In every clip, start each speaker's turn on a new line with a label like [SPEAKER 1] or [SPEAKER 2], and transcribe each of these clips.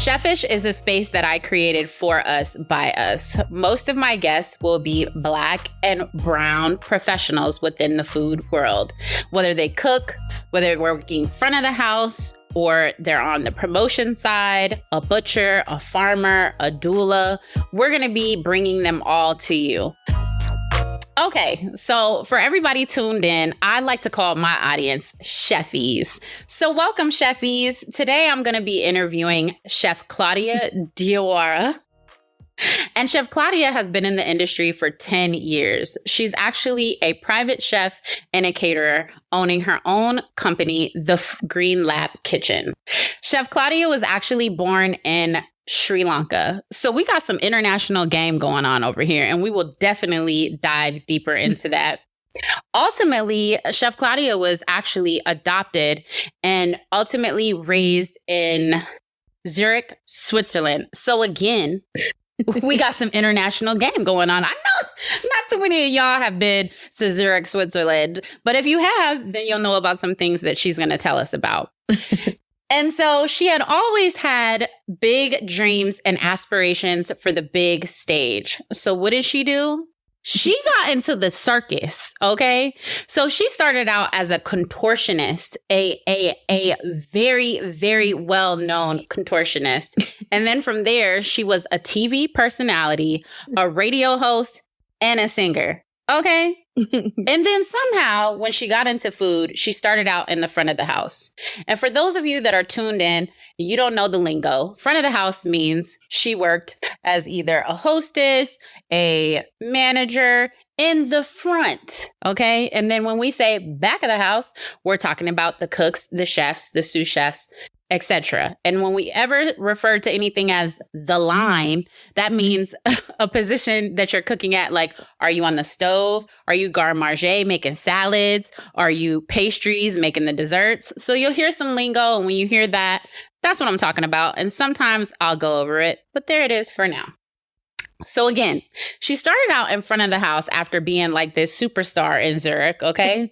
[SPEAKER 1] Chefish is a space that I created for us by us. Most of my guests will be Black and brown professionals within the food world. Whether they cook, whether they're working front of the house, or they're on the promotion side, a butcher, a farmer, a doula, we're going to be bringing them all to you. Okay, so for everybody tuned in, I like to call my audience Chefies. So welcome, Chefies. Today I'm going to be interviewing Chef Claudia Diawara. And Chef Claudia has been in the industry for 10 years. She's actually a private chef and a caterer, owning her own company, The Green Lab Kitchen. Chef Claudia was actually born in Sri Lanka. So we got some international game going on over here, and we will definitely dive deeper into that. Ultimately, Chef Claudia was actually adopted and ultimately raised in Zurich, Switzerland. So again, we got some international game going on. I know not too many of y'all have been to Zurich, Switzerland, but if you have, then you'll know about some things that she's going to tell us about. And so she had always had big dreams and aspirations for the big stage. So what did she do? She got into the circus, okay? So she started out as a contortionist, a very, very well-known contortionist. And then from there, she was a TV personality, a radio host, and a singer, okay? And then somehow, when she got into food, she started out in the front of the house. And for those of you that are tuned in, you don't know the lingo. Front of the house means she worked as either a hostess, a manager, in the front, okay? And then when we say back of the house, we're talking about the cooks, the chefs, the sous chefs, etc. And when we ever refer to anything as the line, that means a position that you're cooking at. Like, are you on the stove? Are you garde manger making salads? Are you pastries making the desserts? So you'll hear some lingo, and when you hear that, that's what I'm talking about. And sometimes I'll go over it, but there it is for now. So again, she started out in front of the house after being like this superstar in Zurich, okay?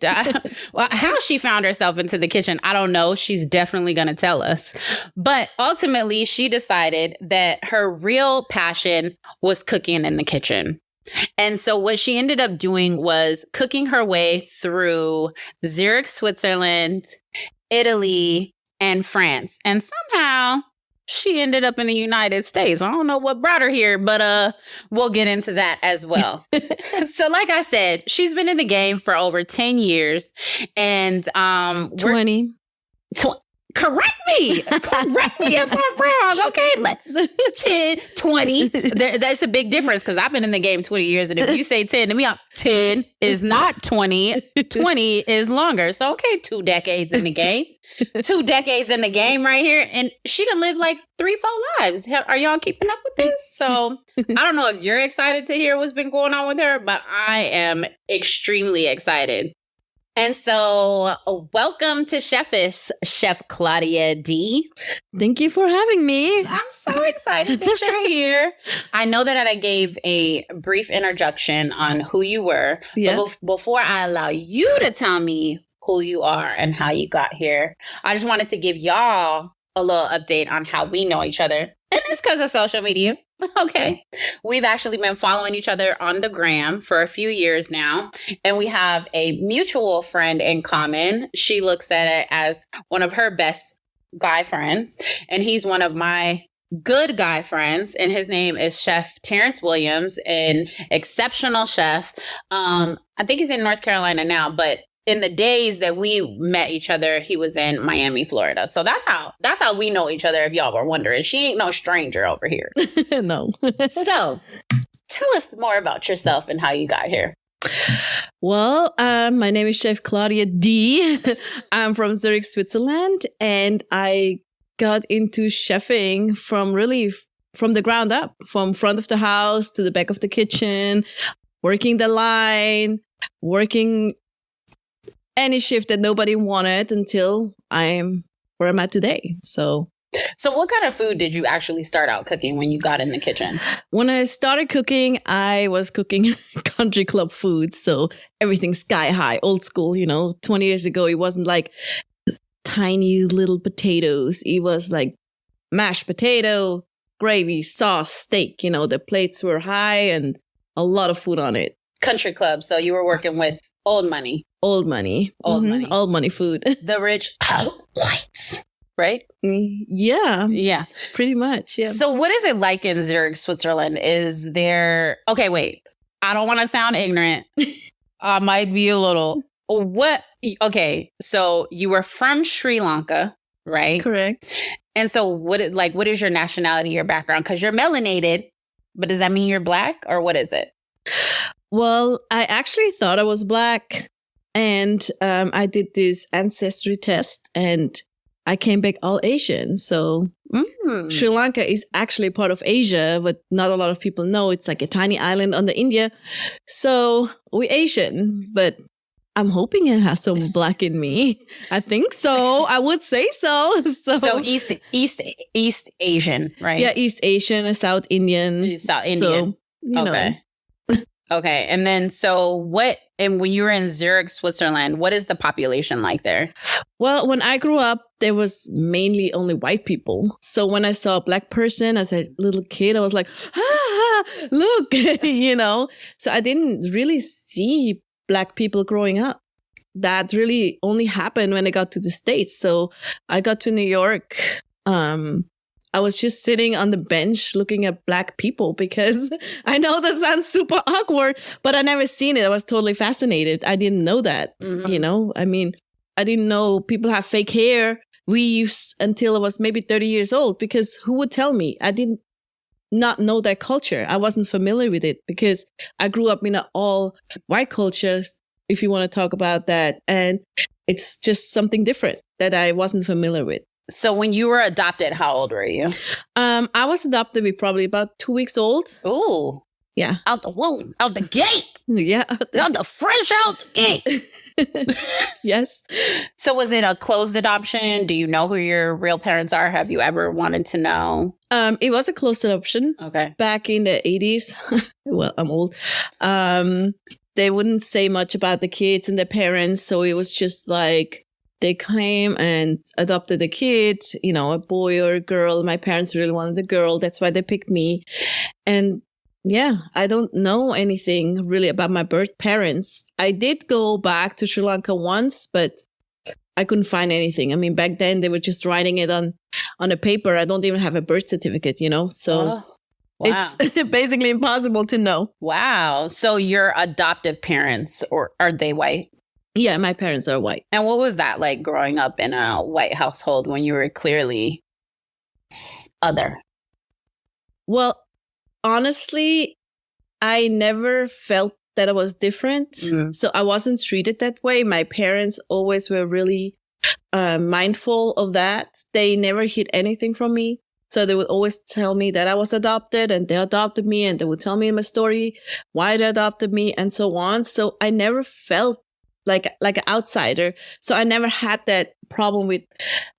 [SPEAKER 1] Well, how she found herself into the kitchen, I don't know. She's definitely going to tell us. But ultimately, she decided that her real passion was cooking in the kitchen. And so what she ended up doing was cooking her way through Zurich, Switzerland, Italy, and France. And somehow she ended up in the United States. I don't know what brought her here, but we'll get into that as well. So like I said, she's been in the game for over 10 years. And
[SPEAKER 2] 20.
[SPEAKER 1] Correct me if I'm wrong. Okay, 10, 20. That's a big difference, because I've been in the game 20 years. And if you say 10 to me, 10 is not 20. 20 is longer. So, okay, 2 decades in the game. 2 decades in the game right here. And she done lived like 3-4 lives. Are y'all keeping up with this? So I don't know if you're excited to hear what's been going on with her, but I am extremely excited. And so welcome to Chefish, Chef Claudia D.
[SPEAKER 2] Thank you for having me.
[SPEAKER 1] I'm so excited that you're here. I know that I gave a brief introduction on who you were.
[SPEAKER 2] Yeah.
[SPEAKER 1] But before I allow you to tell me who you are and how you got here, I just wanted to give y'all a little update on how we know each other. And it's because of social media. Okay. We've actually been following each other on the gram for a few years now. And we have a mutual friend in common. She looks at it as one of her best guy friends. And he's one of my good guy friends. And his name is Chef Terrence Williams, an exceptional chef. I think he's in North Carolina now, but in the days that we met each other, he was in Miami, Florida. So that's how we know each other, if y'all were wondering. She ain't no stranger over here.
[SPEAKER 2] No.
[SPEAKER 1] So tell us more about yourself and how you got here.
[SPEAKER 2] Well, my name is Chef Claudia D. I'm from Zurich, Switzerland, and I got into chefing from the ground up, from front of the house to the back of the kitchen, working the line, working any shift that nobody wanted until I'm where I'm at today. So
[SPEAKER 1] what kind of food did you actually start out cooking when you got in the kitchen?
[SPEAKER 2] When I started cooking, I was cooking country club food. So everything sky high, old school, 20 years ago, it wasn't like tiny little potatoes. It was like mashed potato, gravy, sauce, steak. You know, the plates were high and a lot of food on it.
[SPEAKER 1] Country club. So you were working with old money.
[SPEAKER 2] Old money.
[SPEAKER 1] Old money.
[SPEAKER 2] Old money food.
[SPEAKER 1] The rich whites. Right?
[SPEAKER 2] Yeah.
[SPEAKER 1] Yeah.
[SPEAKER 2] Pretty much. Yeah.
[SPEAKER 1] So what is it like in Zurich, Switzerland? Is there... Okay, wait. I don't want to sound ignorant. I might be a little... What? Okay. So you were from Sri Lanka, right?
[SPEAKER 2] Correct.
[SPEAKER 1] And so what is your nationality, your background? Because you're melanated, but does that mean you're Black or what is it?
[SPEAKER 2] Well, I actually thought I was Black. And I did this ancestry test and I came back all Asian. So Sri Lanka is actually part of Asia, but not a lot of people know. It's like a tiny island under India. So we Asian, but I'm hoping it has some Black in me. I think so. I would say so.
[SPEAKER 1] So East Asian, right?
[SPEAKER 2] Yeah, East Asian, South Indian.
[SPEAKER 1] South Indian.
[SPEAKER 2] So, you know.
[SPEAKER 1] Okay. And then and when you were in Zurich, Switzerland, what is the population like there?
[SPEAKER 2] Well, when I grew up, there was mainly only white people. So when I saw a Black person as a little kid, I was like, look, you know. So I didn't really see Black people growing up. That really only happened when I got to the States. So I got to New York. I was just sitting on the bench looking at Black people because I know that sounds super awkward, but I never seen it. I was totally fascinated. I didn't know that, you know? I mean, I didn't know people have fake hair, weaves until I was maybe 30 years old because who would tell me? I didn't not know that culture. I wasn't familiar with it because I grew up in an all white culture, if you want to talk about that. And it's just something different that I wasn't familiar with.
[SPEAKER 1] So when you were adopted, how old were you?
[SPEAKER 2] I was adopted with probably about 2 weeks old.
[SPEAKER 1] Ooh.
[SPEAKER 2] Yeah.
[SPEAKER 1] Out the womb, out the gate.
[SPEAKER 2] Yeah.
[SPEAKER 1] Out the fresh out the gate.
[SPEAKER 2] Yes.
[SPEAKER 1] So was it a closed adoption? Do you know who your real parents are? Have you ever wanted to know?
[SPEAKER 2] It was a closed adoption.
[SPEAKER 1] Okay.
[SPEAKER 2] Back in the 80s. Well, I'm old. They wouldn't say much about the kids and their parents. So it was just like, they came and adopted a kid, you know, a boy or a girl. My parents really wanted a girl. That's why they picked me. And yeah, I don't know anything really about my birth parents. I did go back to Sri Lanka once, but I couldn't find anything. I mean, back then they were just writing it on a paper. I don't even have a birth certificate, you know, so
[SPEAKER 1] wow.
[SPEAKER 2] It's basically impossible to know.
[SPEAKER 1] Wow. So your adoptive parents, or are they white?
[SPEAKER 2] Yeah, my parents are white.
[SPEAKER 1] And what was that like growing up in a white household when you were clearly other?
[SPEAKER 2] Well, honestly, I never felt that I was different. So I wasn't treated that way. My parents always were really mindful of that. They never hid anything from me. So they would always tell me that I was adopted and they adopted me, and they would tell me my story, why they adopted me and so on. So I never felt like an outsider. So I never had that problem with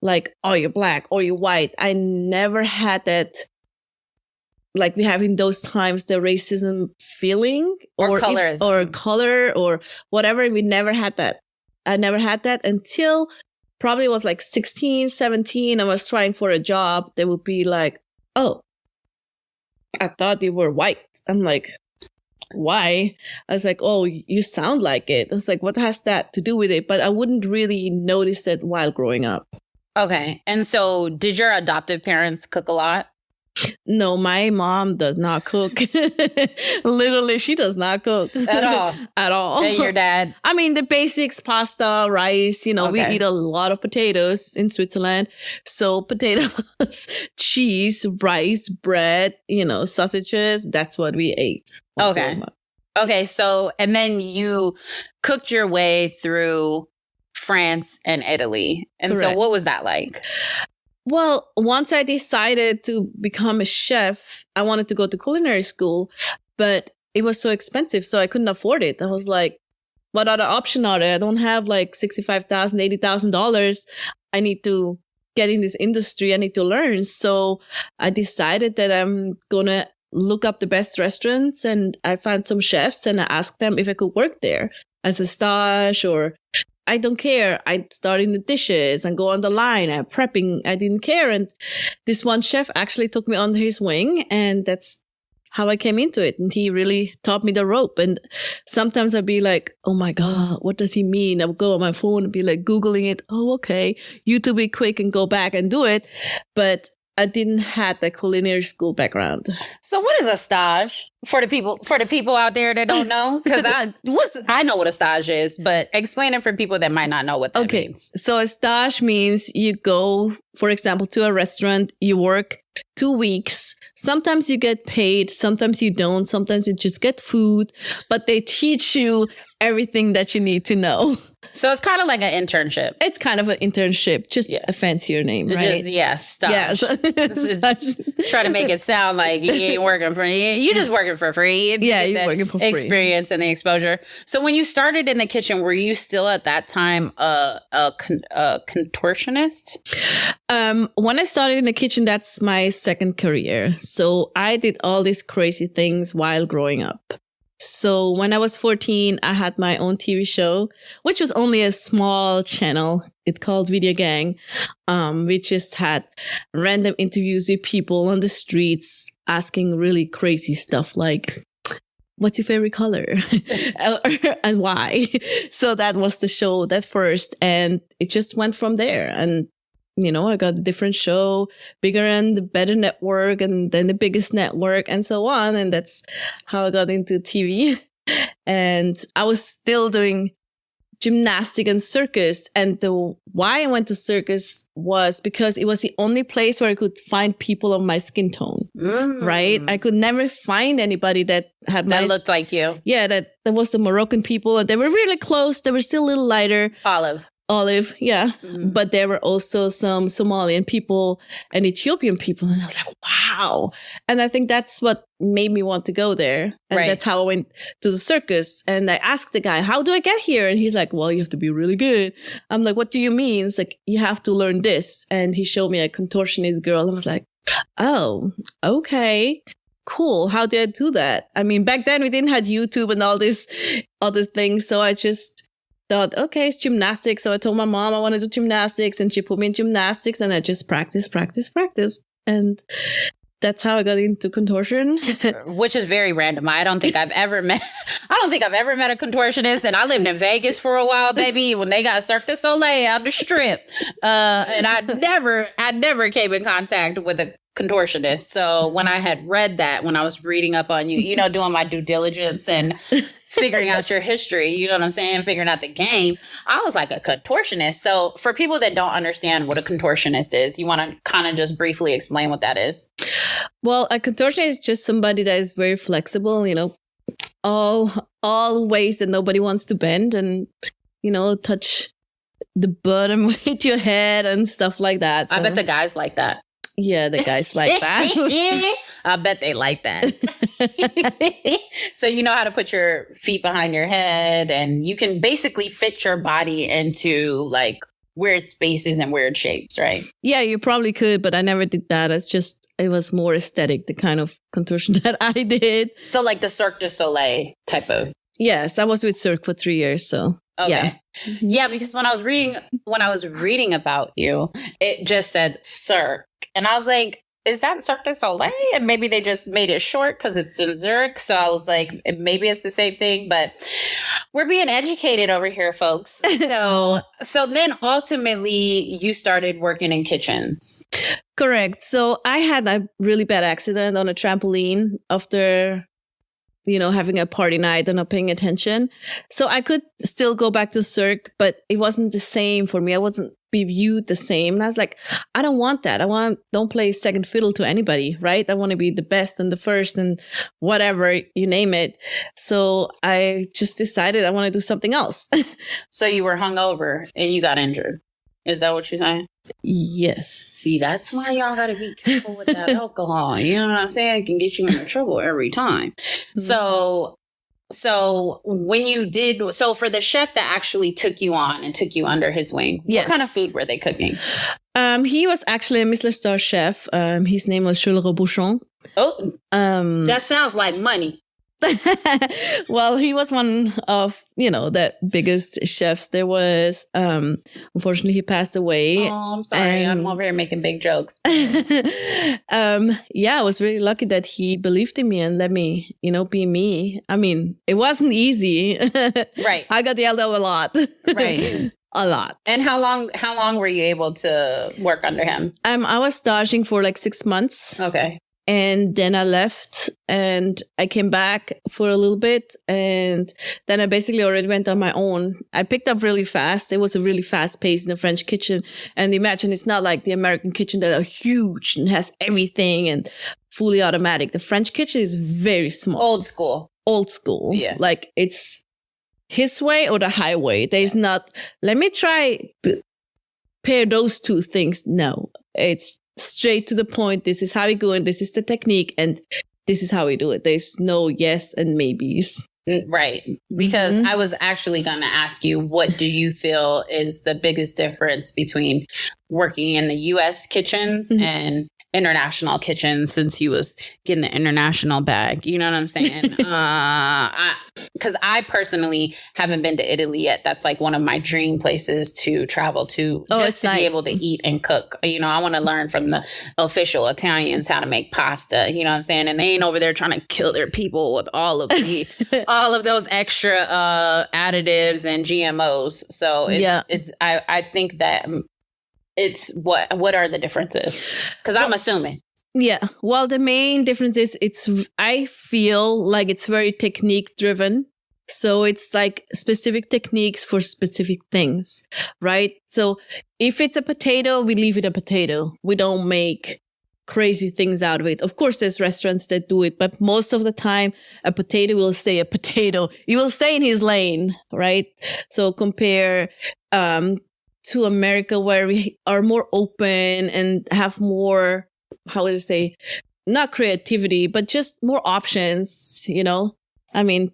[SPEAKER 2] like, oh, you're Black or you're white. I never had that, like we have in those times, the racism feeling
[SPEAKER 1] or colorism
[SPEAKER 2] or color or whatever. We never had that. I never had that until probably was like 16, 17. I was trying for a job. They would be like, oh, I thought you were white. I'm like, why? I was like, oh, you sound like it. I was like, what has that to do with it? But I wouldn't really notice it while growing up.
[SPEAKER 1] Okay. And so did your adoptive parents cook a lot?
[SPEAKER 2] No, my mom does not cook. Literally, she does not cook.
[SPEAKER 1] At all?
[SPEAKER 2] At all.
[SPEAKER 1] And your dad?
[SPEAKER 2] I mean, the basics, pasta, rice, you know, we eat a lot of potatoes in Switzerland. So potatoes, cheese, rice, bread, you know, sausages. That's what we ate.
[SPEAKER 1] Okay. Okay. So, and then you cooked your way through France and Italy. And
[SPEAKER 2] Correct.
[SPEAKER 1] So what was that like?
[SPEAKER 2] Well, once I decided to become a chef, I wanted to go to culinary school, but it was so expensive, so I couldn't afford it. I was like, what other option are there? I don't have like $65,000, $80,000. I need to get in this industry. I need to learn. So I decided that I'm going to look up the best restaurants, and I found some chefs and I asked them if I could work there as a stage or I don't care. I'd start in the dishes and go on the line. I'm prepping. I didn't care. And this one chef actually took me under his wing, and that's how I came into it. And he really taught me the rope. And sometimes I'd be like, oh my God, what does he mean? I would go on my phone and be like Googling it. Oh, okay. YouTube it quick and go back and do it. But I didn't have the culinary school background.
[SPEAKER 1] So what is a stage for the people out there that don't know? Because I know what a stage is, but explain it for people that might not know what that means.
[SPEAKER 2] So a stage means you go, for example, to a restaurant, you work 2 weeks. Sometimes you get paid, sometimes you don't, sometimes you just get food, but they teach you everything that you need to know.
[SPEAKER 1] So it's kind of like an internship.
[SPEAKER 2] It's kind of an internship, just a fancier name, right?
[SPEAKER 1] Stage.
[SPEAKER 2] Yes.
[SPEAKER 1] Try to make it sound like you ain't working for you just working for free.
[SPEAKER 2] You're working for free.
[SPEAKER 1] Experience and the exposure. So when you started in the kitchen, were you still at that time a contortionist?
[SPEAKER 2] When I started in the kitchen, that's my second career. So I did all these crazy things while growing up. So when I was 14, I had my own TV show, which was only a small channel. It's called Video Gang. We just had random interviews with people on the streets asking really crazy stuff like, what's your favorite color? And why? So that was the show that first. And it just went from there. And I got a different show, bigger and better network, and then the biggest network, and so on. And that's how I got into TV. And I was still doing gymnastic and circus. And why I went to circus was because it was the only place where I could find people of my skin tone, right? I could never find anybody that
[SPEAKER 1] looked like you.
[SPEAKER 2] Yeah, that was the Moroccan people. And they were really close. They were still a little lighter. Olive, yeah. Mm-hmm. But there were also some Somalian people and Ethiopian people. And I was like, wow. And I think that's what made me want to go there. And that's how I went to the circus. And I asked the guy, how do I get here? And he's like, well, you have to be really good. I'm like, what do you mean? It's like, you have to learn this. And he showed me a contortionist girl. And I was like, oh, okay. Cool. How did I do that? I mean, back then we didn't have YouTube and all this other things. So I just thought, okay, it's gymnastics. So I told my mom I want to do gymnastics, and she put me in gymnastics, and I just practice. And that's how I got into contortion.
[SPEAKER 1] Which is very random. I don't think I've ever met a contortionist, and I lived in Vegas for a while, baby, when they got Cirque du Soleil out the strip. And I never came in contact with a contortionist. So when I had read that, when I was reading up on you, doing my due diligence and figuring out your history, you know what I'm saying? Figuring out the game. I was like, a contortionist. So for people that don't understand what a contortionist is, you want to kind of just briefly explain what that is?
[SPEAKER 2] Well, a contortionist is just somebody that is very flexible, all ways that nobody wants to bend and, touch the bottom with your head and stuff like that. So,
[SPEAKER 1] I bet the guys like that.
[SPEAKER 2] Yeah, the guys like that.
[SPEAKER 1] I bet they like that. So you know how to put your feet behind your head, and you can basically fit your body into like weird spaces and weird shapes, right?
[SPEAKER 2] Yeah, you probably could, but I never did that. It was more aesthetic, the kind of contortion that I did.
[SPEAKER 1] So like the Cirque du Soleil type of.
[SPEAKER 2] Yes, I was with Cirque for 3 years, so.
[SPEAKER 1] Okay.
[SPEAKER 2] Yeah.
[SPEAKER 1] Yeah, because when I was reading about you, it just said Cirque. And I was like, is that Cirque du Soleil? And maybe they just made it short because it's in Zurich. So I was like, maybe it's the same thing, but we're being educated over here, folks. So then ultimately you started working in kitchens.
[SPEAKER 2] Correct. So I had a really bad accident on a trampoline after having a party night and not paying attention. So I could still go back to Cirque, but it wasn't the same for me. I wasn't be viewed the same. And I was like, I don't want that. Don't play second fiddle to anybody, right? I want to be the best and the first and whatever, you name it. So I just decided I want to do something else.
[SPEAKER 1] So you were hungover and you got injured. Is that what you're saying?
[SPEAKER 2] Yes.
[SPEAKER 1] See, that's why y'all gotta be careful with that alcohol. You know what I'm saying? It can get you into trouble every time. Mm-hmm. So when you did, so for the chef that actually took you on and took you under his wing, what kind of food were they cooking?
[SPEAKER 2] He was actually a Michelin star chef. His name was Jules Robuchon.
[SPEAKER 1] Oh, that sounds like money.
[SPEAKER 2] Well, he was one of, the biggest chefs there was. Unfortunately, he passed away.
[SPEAKER 1] Oh, I'm sorry. I'm over here making big jokes.
[SPEAKER 2] I was really lucky that he believed in me and let me, be me. I mean, it wasn't easy.
[SPEAKER 1] Right.
[SPEAKER 2] I got yelled at a lot.
[SPEAKER 1] Right.
[SPEAKER 2] A lot.
[SPEAKER 1] And how long were you able to work under him?
[SPEAKER 2] I was staging for like 6 months.
[SPEAKER 1] Okay.
[SPEAKER 2] And then I left and I came back for a little bit. And then I basically already went on my own. I picked up really fast. It was a really fast pace in the French kitchen. And imagine it's not like the American kitchen that are huge and has everything and fully automatic. The French kitchen is very small. Old school.
[SPEAKER 1] Yeah.
[SPEAKER 2] Like it's his way or the highway. There's not, let me try to pair those two things. No, it's straight to the point. This is how we go and this is the technique and this is how we do it. There's no yes and maybes.
[SPEAKER 1] Right. Because I was actually going to ask you, what do you feel is the biggest difference between working in the U.S. kitchens and international kitchens, since you was getting the international bag? You know what I'm saying? Because I personally haven't been to Italy yet. That's like one of my dream places to travel to, just to be able to eat and cook. I want to learn from the official Italians how to make pasta. You know what I'm saying? And they ain't over there trying to kill their people with all of the all of those extra additives and GMOs. So I think that it's what are the differences? Because I'm assuming.
[SPEAKER 2] Yeah. Well, the main difference is I feel like it's very technique driven. So it's like specific techniques for specific things, right? So if it's a potato, we leave it a potato. We don't make crazy things out of it. Of course, there's restaurants that do it, but most of the time, a potato will stay a potato. He will stay in his lane, right? So compare to America, where we are more open and have more, how would I say, not creativity, but just more options, I mean,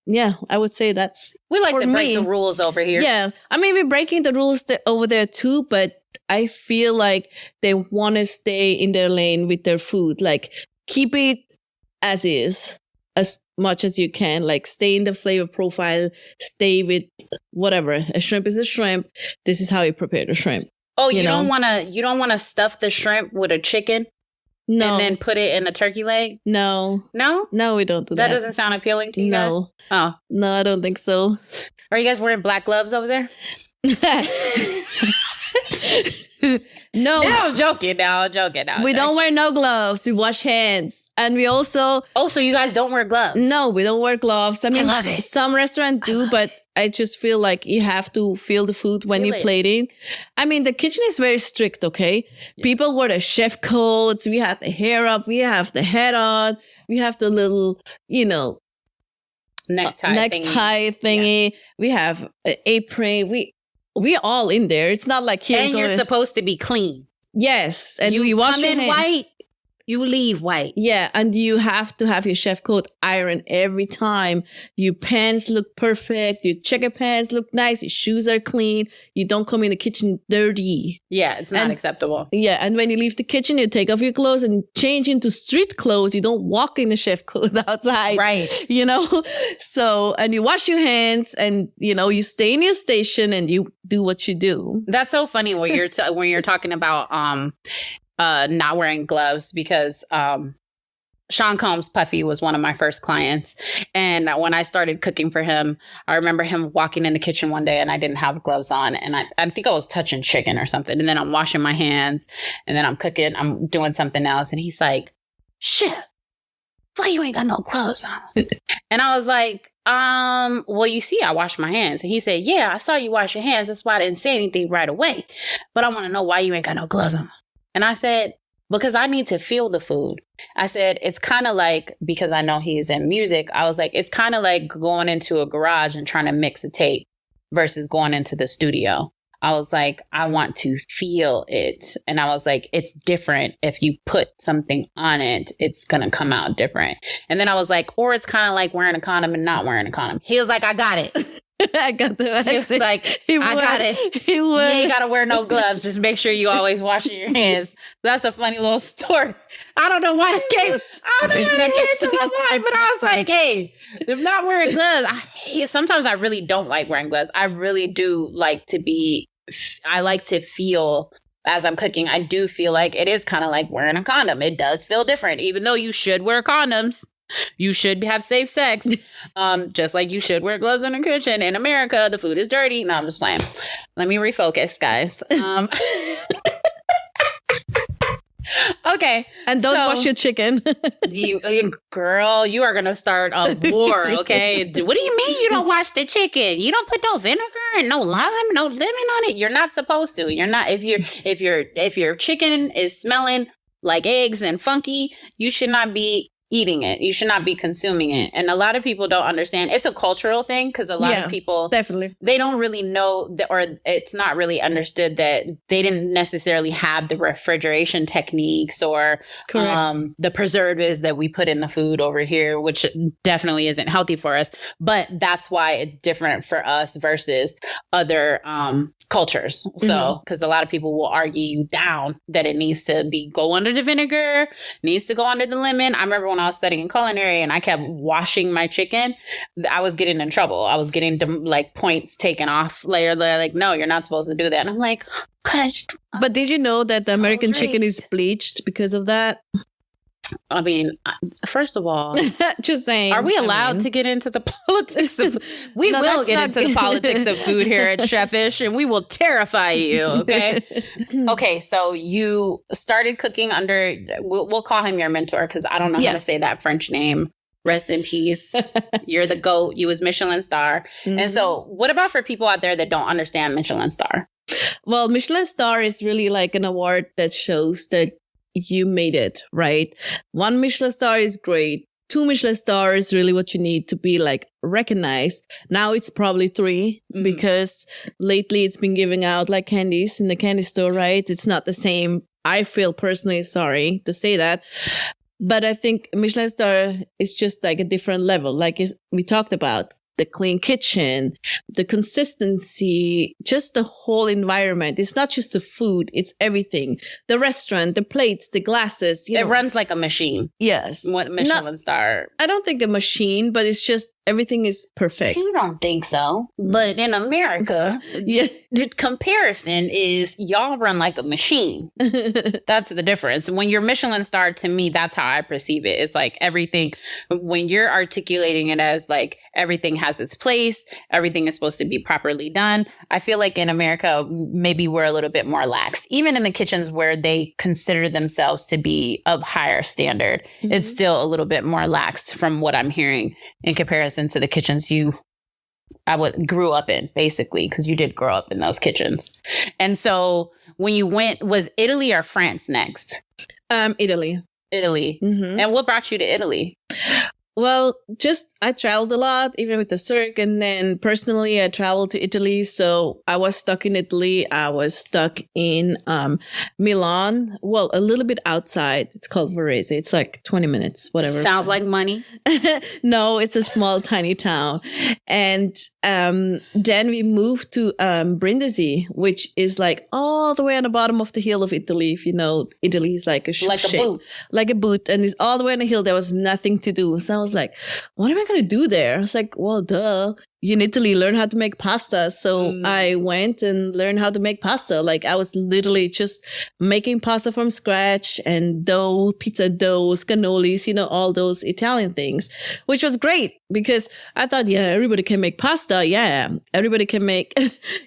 [SPEAKER 2] yeah, I would say that's
[SPEAKER 1] we like to break the rules over here.
[SPEAKER 2] Yeah. I mean, we're breaking the rules over there too, but I feel like they want to stay in their lane with their food. Like, keep it as is, as much as you can. Like, stay in the flavor profile, stay with whatever. A shrimp is a shrimp. This is how you prepare the shrimp.
[SPEAKER 1] Oh, you don't want to stuff the shrimp with a chicken?
[SPEAKER 2] No.
[SPEAKER 1] And then put it in a turkey leg?
[SPEAKER 2] No.
[SPEAKER 1] No?
[SPEAKER 2] No, we don't do that.
[SPEAKER 1] That doesn't sound appealing to you guys?
[SPEAKER 2] Oh. No, I don't think so.
[SPEAKER 1] Are you guys wearing black gloves over there?
[SPEAKER 2] No.
[SPEAKER 1] I'm joking.
[SPEAKER 2] We don't wear no gloves. We wash hands. And we also...
[SPEAKER 1] Oh, so you guys don't wear gloves?
[SPEAKER 2] No, we don't wear gloves. I mean,
[SPEAKER 1] love it.
[SPEAKER 2] Some restaurants do, but I just feel like you have to feel the food when you're plating. I mean, the kitchen is very strict, okay? Yeah. People wear the chef coats. We have the hair up. We have the head on. We have the little, necktie thingy. Yeah. We have an apron. We all in there. It's not like here.
[SPEAKER 1] And you're supposed to be clean.
[SPEAKER 2] Yes. And you wash
[SPEAKER 1] your hands. White. You leave white.
[SPEAKER 2] Yeah, and you have to have your chef coat iron every time. Your pants look perfect. Your checker pants look nice. Your shoes are clean. You don't come in the kitchen dirty.
[SPEAKER 1] Yeah, it's not acceptable.
[SPEAKER 2] Yeah, and when you leave the kitchen, you take off your clothes and change into street clothes. You don't walk in the chef coat outside.
[SPEAKER 1] Right.
[SPEAKER 2] So, and you wash your hands and, you stay in your station and you do what you do.
[SPEAKER 1] That's so funny when you're talking about not wearing gloves, because Sean Combs Puffy was one of my first clients. And when I started cooking for him, I remember him walking in the kitchen one day and I didn't have gloves on. And I think I was touching chicken or something. And then I'm washing my hands and then I'm cooking. I'm doing something else. And he's like, "Shit, why you ain't got no gloves on?" And I was like, well, you see, I wash my hands. And he said, "Yeah, I saw you wash your hands. That's why I didn't say anything right away. But I want to know why you ain't got no gloves on." And I said, "Because I need to feel the food." I said, it's kind of like, because I know he's in music, I was like, it's kind of like going into a garage and trying to mix a tape versus going into the studio. I was like, I want to feel it. And I was like, it's different. If you put something on it, it's going to come out different. And then I was like, or it's kind of like wearing a condom and not wearing a condom. He was like, I got it.
[SPEAKER 2] I got the message.
[SPEAKER 1] It's like, I got it. You ain't got to wear no gloves. Just make sure you always washing your hands. That's a funny little story. I don't know why that came to my mind, but I was like, hey, if not wearing gloves, sometimes I really don't like wearing gloves. I really do like I like to feel as I'm cooking. I do feel like it is kind of like wearing a condom. It does feel different, even though you should wear condoms. You should have safe sex, just like you should wear gloves in the kitchen. In America, the food is dirty. No, I'm just playing. Let me refocus, guys. Okay.
[SPEAKER 2] And don't wash your chicken.
[SPEAKER 1] Girl, you are going to start a war, okay? What do you mean you don't wash the chicken? You don't put no vinegar and no lime, no lemon on it? You're not supposed to. You're not. If your chicken is smelling like eggs and funky, you should not be eating it. You should not be consuming it. And a lot of people don't understand. It's a cultural thing because a lot of people,
[SPEAKER 2] definitely, they
[SPEAKER 1] don't really know or it's not really understood that they didn't necessarily have the refrigeration techniques or the preservatives that we put in the food over here, which definitely isn't healthy for us. But that's why it's different for us versus other cultures. So, because a lot of people will argue you down that it needs to go under the vinegar, needs to go under the lemon. I remember when I was studying culinary and I kept washing my chicken, I was getting in trouble. I was getting points taken off later. They're like, no, you're not supposed to do that. And I'm like, gosh.
[SPEAKER 2] But did you know that the American chicken is bleached because of that?
[SPEAKER 1] I mean, first of all,
[SPEAKER 2] just saying,
[SPEAKER 1] are we allowed to get into the politics of we will get into the politics of food here at Chefish, and we will terrify you, okay? Okay, so you started cooking under we'll call him your mentor because I don't know how to say that French name. Rest in peace. You're the GOAT. You was Michelin star. And so what about for people out there that don't understand Michelin star?
[SPEAKER 2] Well, Michelin star is really like an award that shows that you made it, right? 1 Michelin star is great. 2 Michelin stars is really what you need to be like recognized. Now it's probably 3 because lately it's been giving out like candies in the candy store, right? It's not the same. I feel personally sorry to say that. But I think Michelin star is just like a different level. Like we talked about, the clean kitchen, the consistency, just the whole environment. It's not just the food, it's everything. The restaurant, the plates, the glasses.
[SPEAKER 1] It runs like a machine.
[SPEAKER 2] Yes.
[SPEAKER 1] What Michelin star?
[SPEAKER 2] I don't think a machine, but it's just everything is perfect.
[SPEAKER 1] You don't think so? But in America, the comparison is y'all run like a machine. That's the difference. When you're Michelin star, to me, that's how I perceive it. It's like everything, when you're articulating it as like everything has its place, everything is supposed to be properly done. I feel like in America, maybe we're a little bit more lax. Even in the kitchens where they consider themselves to be of higher standard, it's still a little bit more lax from what I'm hearing in comparison to the kitchens I grew up in, basically, because you did grow up in those kitchens. And so when you went, was Italy or France next?
[SPEAKER 2] Italy.
[SPEAKER 1] And what brought you to Italy?
[SPEAKER 2] Well, I traveled a lot, even with the circ. And then personally, I traveled to Italy. So I was stuck in Italy. I was stuck in Milan. Well, a little bit outside. It's called Varese. It's like 20 minutes, whatever.
[SPEAKER 1] Sounds like money.
[SPEAKER 2] No, it's a small, tiny town. And then we moved to Brindisi, which is like all the way on the bottom of the hill of Italy. If you know, Italy is like a boot. Like a boot. And it's all the way on the hill. There was nothing to do. So I was like, what am I going to do there? I was like, well, duh. You in Italy, learn how to make pasta. So I went and learned how to make pasta. Like I was literally just making pasta from scratch and dough, pizza dough, cannolis, all those Italian things, which was great because I thought, everybody can make pasta. Yeah, everybody can make,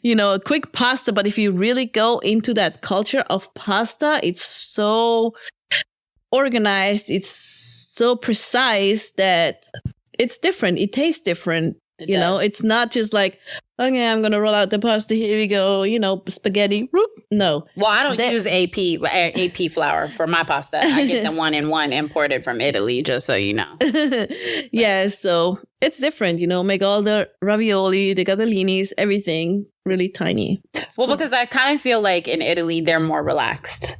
[SPEAKER 2] a quick pasta. But if you really go into that culture of pasta, it's so organized. It's so precise that it's different. It tastes different. It's not just like, okay, I'm going to roll out the pasta. Here we go. Spaghetti. Whoop. No.
[SPEAKER 1] Well, I don't use AP flour for my pasta. I get the 1-in-1 imported from Italy, just so you know.
[SPEAKER 2] Yeah. So it's different, make all the ravioli, the gadollinis, everything really tiny.
[SPEAKER 1] Well, because I kind of feel like in Italy, they're more relaxed.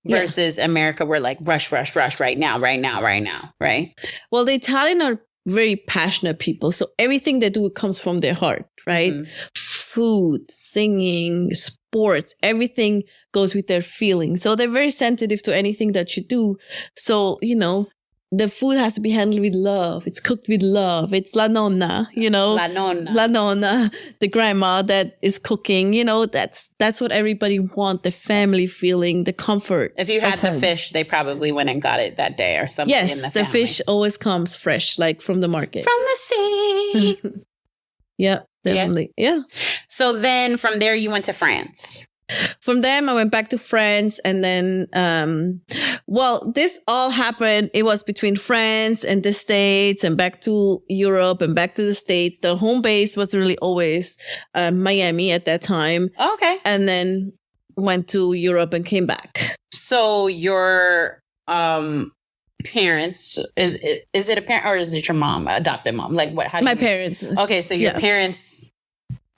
[SPEAKER 1] Versus America, we're like rush right now, right?
[SPEAKER 2] Well, the Italian are very passionate people. So everything they do comes from their heart, right? Food, singing, sports, everything goes with their feelings. So they're very sensitive to anything that you do. So, the food has to be handled with love. It's cooked with love. It's la nonna,
[SPEAKER 1] La nonna.
[SPEAKER 2] La nonna, the grandma that is cooking, that's what everybody wants, the family feeling, the comfort.
[SPEAKER 1] If you had the fish, they probably went and got it that day or something.
[SPEAKER 2] Yes,
[SPEAKER 1] in the
[SPEAKER 2] the
[SPEAKER 1] family.
[SPEAKER 2] fish always comes fresh, like from the market.
[SPEAKER 1] From the sea.
[SPEAKER 2] Yeah, definitely. Yeah.
[SPEAKER 1] So then from there, you went to France.
[SPEAKER 2] From them, I went back to France, and then, this all happened. It was between France and the States, and back to Europe and back to the States. The home base was really always Miami at that time.
[SPEAKER 1] Okay.
[SPEAKER 2] And then went to Europe and came back.
[SPEAKER 1] So your parents, is it a parent or is it your mom, adopted mom? Like what? How do
[SPEAKER 2] My
[SPEAKER 1] you,
[SPEAKER 2] parents.
[SPEAKER 1] Okay, so your parents.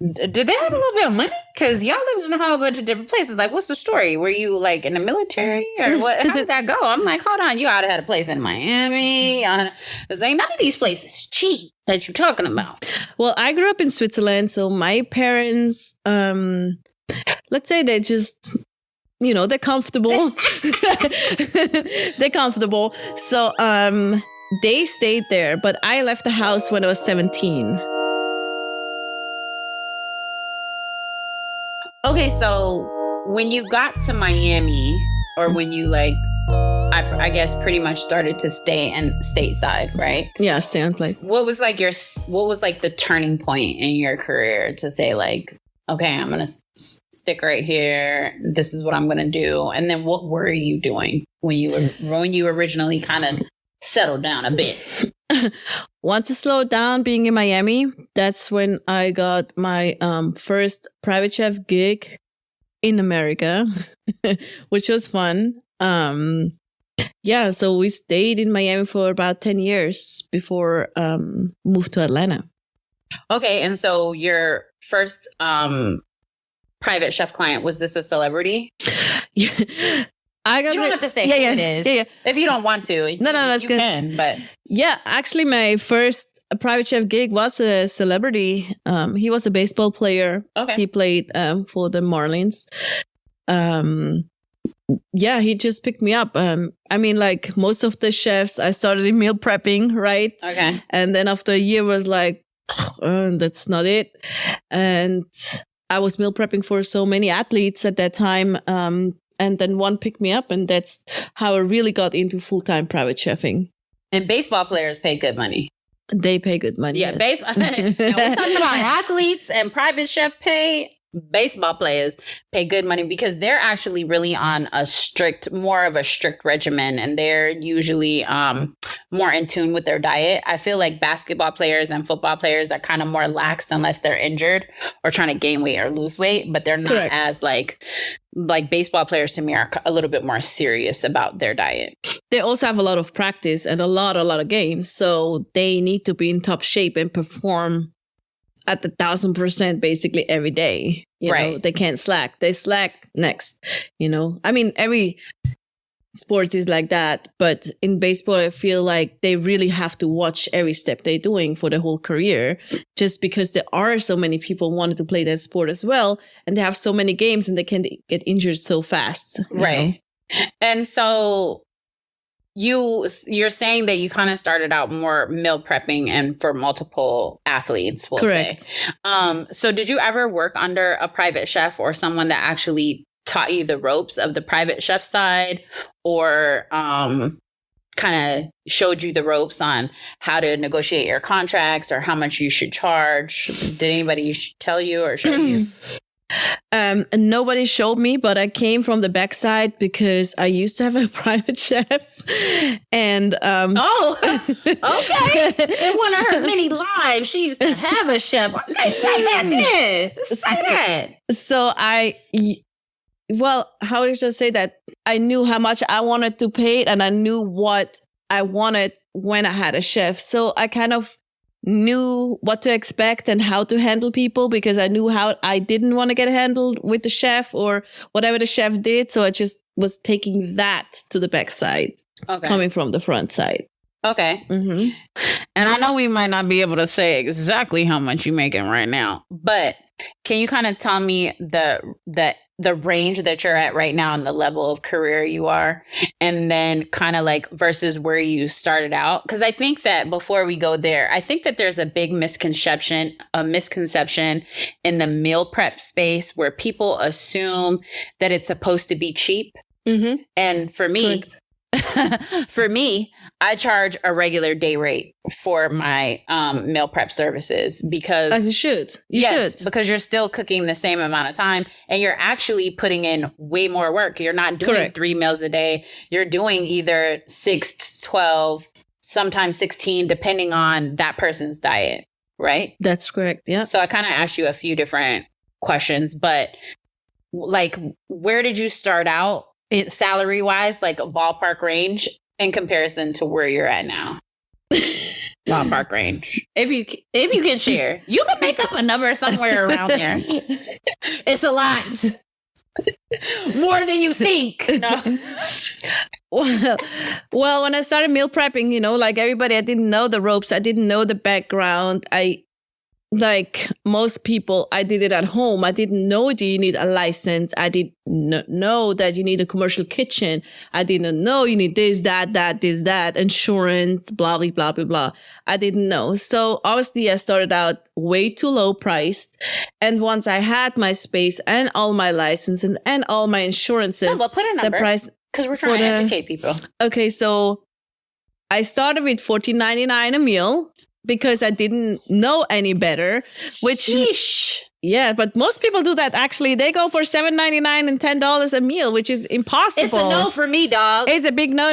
[SPEAKER 1] Did they have a little bit of money? Because y'all live in a whole bunch of different places. Like, what's the story? Were you like in the military or what? How did that go? I'm like, hold on, you ought to have a place in Miami. There's like none of these places cheap that you're talking about.
[SPEAKER 2] Well, I grew up in Switzerland, so my parents, let's say they just, they're comfortable. They're comfortable. So they stayed there, but I left the house when I was 17.
[SPEAKER 1] Okay, so when you got to Miami, or when you I guess pretty much started to stay in stateside, right?
[SPEAKER 2] Yeah, stay on place.
[SPEAKER 1] What was the turning point in your career to say like, okay, I'm gonna stick right here. This is what I'm gonna do. And then what were you doing when you originally kind of settled down a bit?
[SPEAKER 2] Once I slowed down being in Miami, that's when I got my first private chef gig in America, which was fun. So we stayed in Miami for about 10 years before moved to Atlanta.
[SPEAKER 1] Okay, and so your first private chef client, was this a celebrity?
[SPEAKER 2] You don't
[SPEAKER 1] have to say who it is. Yeah. If you don't want to.
[SPEAKER 2] No, that's good.
[SPEAKER 1] You can, but...
[SPEAKER 2] Yeah, actually, my first private chef gig was a celebrity. He was a baseball player.
[SPEAKER 1] Okay.
[SPEAKER 2] He played for the Marlins. He just picked me up. Like most of the chefs, I started in meal prepping, right?
[SPEAKER 1] Okay.
[SPEAKER 2] And then after a year was like, that's not it. And I was meal prepping for so many athletes at that time. And then one picked me up, and that's how I really got into full-time private chefing.
[SPEAKER 1] And baseball players pay good money.
[SPEAKER 2] They pay good money.
[SPEAKER 1] Yeah,
[SPEAKER 2] yes.
[SPEAKER 1] Now, we're talking about athletes and private chef pay. Baseball players pay good money because they're actually really on more of a strict regimen, and they're usually more in tune with their diet. I feel like basketball players and football players are kind of more lax unless they're injured or trying to gain weight or lose weight, but they're not
[SPEAKER 2] Correct.
[SPEAKER 1] as like baseball players to me are a little bit more serious about their diet.
[SPEAKER 2] They also have a lot of practice and a lot of games, so they need to be in top shape and perform at 1,000% basically every day. You know, they can't slack. They slack next. Every sport is like that, but in baseball, I feel like they really have to watch every step they're doing for the whole career, just because there are so many people wanting to play that sport as well, and they have so many games, and they can get injured so fast.
[SPEAKER 1] Right. And so you're saying that you kind of started out more meal prepping and for multiple athletes, we'll
[SPEAKER 2] Correct.
[SPEAKER 1] say. So did you ever work under a private chef or someone that actually taught you the ropes of the private chef side, or kind of showed you the ropes on how to negotiate your contracts or how much you should charge? Did anybody tell you or show you?
[SPEAKER 2] Nobody showed me, but I came from the backside because I used to have a private chef. And
[SPEAKER 1] okay. In one of her many lives, she used to have a chef. Okay, say that then. Say that.
[SPEAKER 2] So how did I say that? I knew how much I wanted to pay, and I knew what I wanted when I had a chef. So I kind of knew what to expect and how to handle people, because I knew how I didn't want to get handled with the chef or whatever the chef did. So I just was taking that to the backside, coming from the front side.
[SPEAKER 1] Okay.
[SPEAKER 2] Mm-hmm.
[SPEAKER 1] And I know we might not be able to say exactly how much you're making right now, but can you kind of tell me the range that you're at right now and the level of career you are, and then kind of like versus where you started out? Because I think that before we go there, I think that there's a big misconception in the meal prep space where people assume that it's supposed to be cheap.
[SPEAKER 2] Mm-hmm.
[SPEAKER 1] And for me, for me, I charge a regular day rate for my meal prep services because
[SPEAKER 2] As you should. You should.
[SPEAKER 1] because you're still cooking the same amount of time and you're actually putting in way more work. You're not doing
[SPEAKER 2] Correct.
[SPEAKER 1] 3 meals a day. You're doing either 6 to 12, sometimes 16, depending on that person's diet, right?
[SPEAKER 2] That's correct. Yeah.
[SPEAKER 1] So I kind of asked you a few different questions, but like, where did you start out salary wise, like a ballpark range in comparison to where you're at now? Ballpark range. If you can share, you can make up a number somewhere around there. It's a lot. More than you think. No.
[SPEAKER 2] Well, when I started meal prepping, like everybody, I didn't know the ropes. I didn't know the background. Like most people, I did it at home. I didn't know that you need a license. I didn't know that you need a commercial kitchen. I didn't know you need this, that, insurance, blah, blah, blah, blah, blah. I didn't know. So obviously I started out way too low priced. And once I had my space and all my licenses and all my insurances,
[SPEAKER 1] No, but put a number.
[SPEAKER 2] the price,
[SPEAKER 1] because we're trying to educate people.
[SPEAKER 2] Okay, so I started with $14.99 a meal because I didn't know any better, which,
[SPEAKER 1] Sheesh.
[SPEAKER 2] yeah, but most people do that. Actually, they go for $7.99 and $10 a meal, which is impossible.
[SPEAKER 1] It's a no for me, dog.
[SPEAKER 2] It's a big no.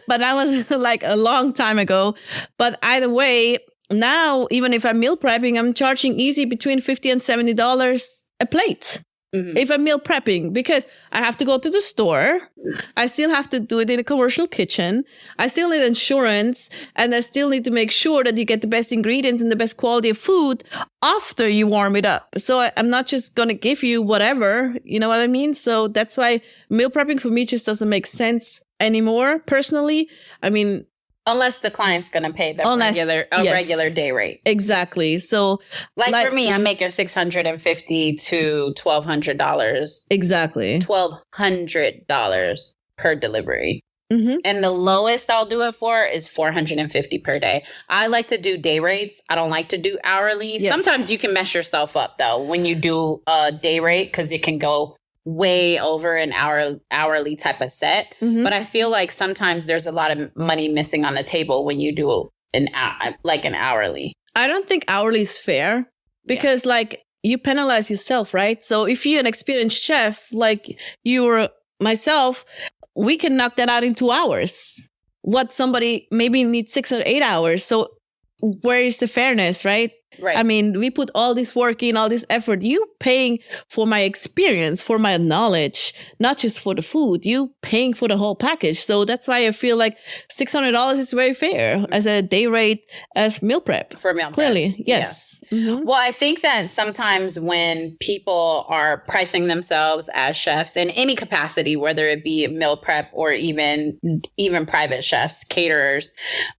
[SPEAKER 2] But that was like a long time ago. But either way, now, even if I'm meal prepping, I'm charging easy between $50 and $70 a plate. Mm-hmm. If I'm meal prepping, because I have to go to the store, I still have to do it in a commercial kitchen, I still need insurance, and I still need to make sure that you get the best ingredients and the best quality of food after you warm it up. So I'm not just going to give you whatever, you know what I mean? So that's why meal prepping for me just doesn't make sense anymore, personally. I mean,
[SPEAKER 1] unless the client's going to pay the regular day rate.
[SPEAKER 2] Exactly. So
[SPEAKER 1] like for me, I'm making $650 to $1,200.
[SPEAKER 2] Exactly.
[SPEAKER 1] $1,200 per delivery.
[SPEAKER 2] Mm-hmm.
[SPEAKER 1] And the lowest I'll do it for is $450 per day. I like to do day rates. I don't like to do hourly. Yes. Sometimes you can mess yourself up though when you do a day rate because it can go way over an hourly type of set. Mm-hmm. But I feel like sometimes there's a lot of money missing on the table when you do an hourly. I
[SPEAKER 2] don't think hourly is fair because like you penalize yourself, right? So if you're an experienced chef, like you or myself, we can knock that out in 2 hours. What somebody maybe needs 6 or 8 hours. So where is the fairness, right?
[SPEAKER 1] Right.
[SPEAKER 2] I mean, we put all this work in, all this effort. You paying for my experience, for my knowledge, not just for the food. You paying for the whole package. So that's why I feel like $600 is very fair as a day rate as meal prep.
[SPEAKER 1] For meal prep.
[SPEAKER 2] Clearly, yes.
[SPEAKER 1] Yeah. Mm-hmm. Well, I think that sometimes when people are pricing themselves as chefs in any capacity, whether it be meal prep or even private chefs, caterers,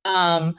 [SPEAKER 1] a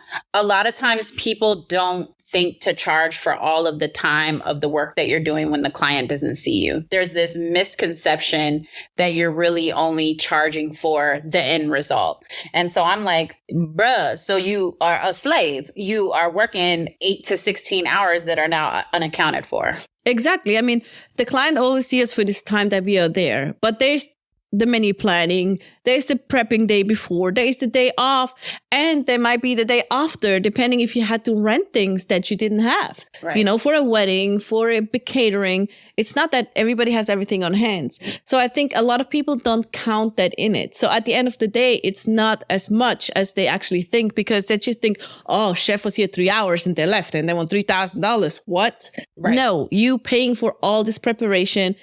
[SPEAKER 1] lot of times people don't think to charge for all of the time of the work that you're doing when the client doesn't see you. There's this misconception that you're really only charging for the end result. And so I'm like, bruh, so you are a slave. You are working 8 to 16 hours that are now unaccounted for.
[SPEAKER 2] Exactly. I mean, the client always sees us for this time that we are there, but there's the menu planning, there's the prepping day before, there's the day off, and there might be the day after, depending if you had to rent things that you didn't have.
[SPEAKER 1] Right.
[SPEAKER 2] You know, for a wedding, for a big catering. It's not that everybody has everything on hands. So I think a lot of people don't count that in it. So at the end of the day, it's not as much as they actually think because they just think, oh, chef was here 3 hours and they left and they want $3,000. What?
[SPEAKER 1] Right.
[SPEAKER 2] No, you paying for all this preparation,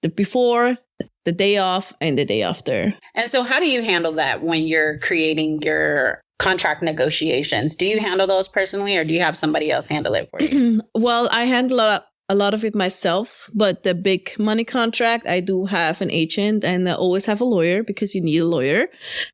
[SPEAKER 2] the before, the day off, and the day after.
[SPEAKER 1] And so how do you handle that when you're creating your contract negotiations? Do you handle those personally or do you have somebody else handle it for you?
[SPEAKER 2] Well, I handle a lot of it myself, but the big money contract, I do have an agent and I always have a lawyer because you need a lawyer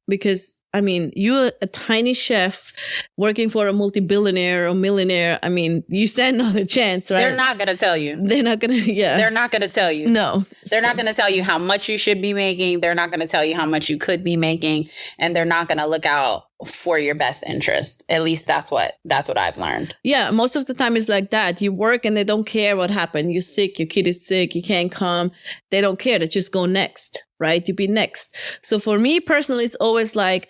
[SPEAKER 2] because I mean, you're a tiny chef working for a multi-billionaire or millionaire. I mean, you stand not a chance, right?
[SPEAKER 1] They're not going to tell you.
[SPEAKER 2] They're not going to, yeah.
[SPEAKER 1] They're not going to tell you.
[SPEAKER 2] No.
[SPEAKER 1] They're not going to tell you how much you should be making. They're not going to tell you how much you could be making. And they're not going to look out for your best interest. At least that's what I've learned.
[SPEAKER 2] Yeah, most of the time it's like that. You work and they don't care what happened. You're sick, your kid is sick, you can't come. They don't care. They just go next, right? You be next. So for me personally, it's always like,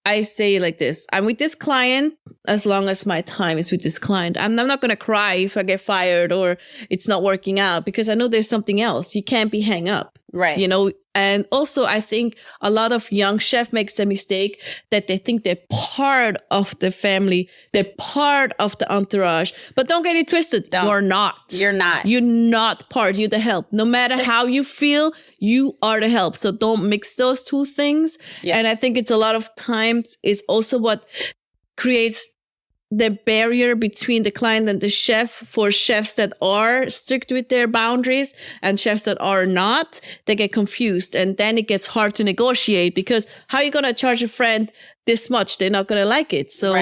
[SPEAKER 2] I say like this, I'm with this client as long as my time is with this client. I'm not going to cry if I get fired or it's not working out, because I know there's something else. You can't be hang up.
[SPEAKER 1] Right.
[SPEAKER 2] You know, and also I think a lot of young chef makes the mistake that they think they're part of the family, they're part of the entourage. But don't get it twisted. You're not.
[SPEAKER 1] You're not.
[SPEAKER 2] You're not part. You're the help. No matter how you feel, you are the help. So don't mix those two things. Yeah. And I think it's a lot of times it's also what creates the barrier between the client and the chef. For chefs that are strict with their boundaries and chefs that are not, they get confused. And then it gets hard to negotiate, because how are you going to charge a friend this much? They're not going to like it. So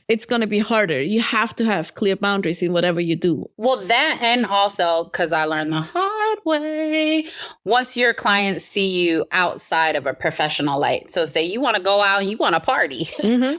[SPEAKER 2] It's going to be harder. You have to have clear boundaries in whatever you do.
[SPEAKER 1] Well, that, and also because I learned the hard way, once your clients see you outside of a professional light. So say you want to go out and you want to party,